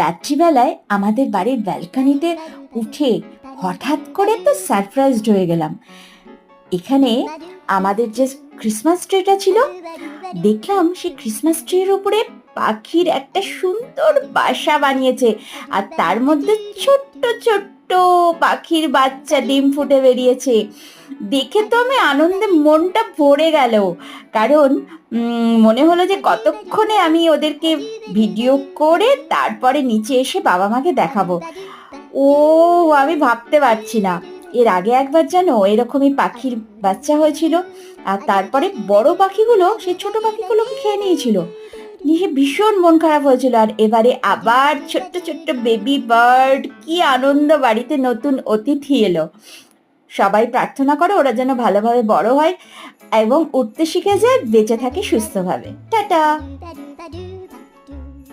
রাত্রিবেলায় আমাদের বাড়ির ব্যালকনিতে উঠে হঠাৎ করে তো সারপ্রাইজড হয়ে গেলাম। এখানে আমাদের যে ক্রিসমাস ট্রিটা ছিল, দেখলাম সেই ক্রিসমাস ট্রির উপরে পাখির একটা সুন্দর বাসা বানিয়েছে, আর তার মধ্যে ছোট্ট ছোট্ট পাখির বাচ্চা ডিম ফুটে বেরিয়েছে। দেখে তো আমি আনন্দে মনটা ভরে গেল। কারণ মনে হলো যে কতক্ষণে আমি ওদেরকে ভিডিও করে তারপরে নিচে এসে বাবা মাকে দেখাবো। ও, আমি ভাবতে পারছি না। এর আগে একবার জানো এরকমই পাখির বাচ্চা হয়েছিল, আর তারপরে বড় পাখিগুলো সেই ছোট পাখিগুলোকে খেয়ে নিয়েছিল। নিয়ে ভীষণ মন খারাপ হয়েছিল। আর এবারে আবার ছোট্ট ছোট্ট বেবি বার্ড, কি আনন্দ! বাড়িতে নতুন অতিথি এলো। সবাই প্রার্থনা করে ওরা যেন ভালোভাবে বড় হয় এবং উঠতে শিখে যায়, বেঁচে থাকে সুস্থভাবে। টাটা।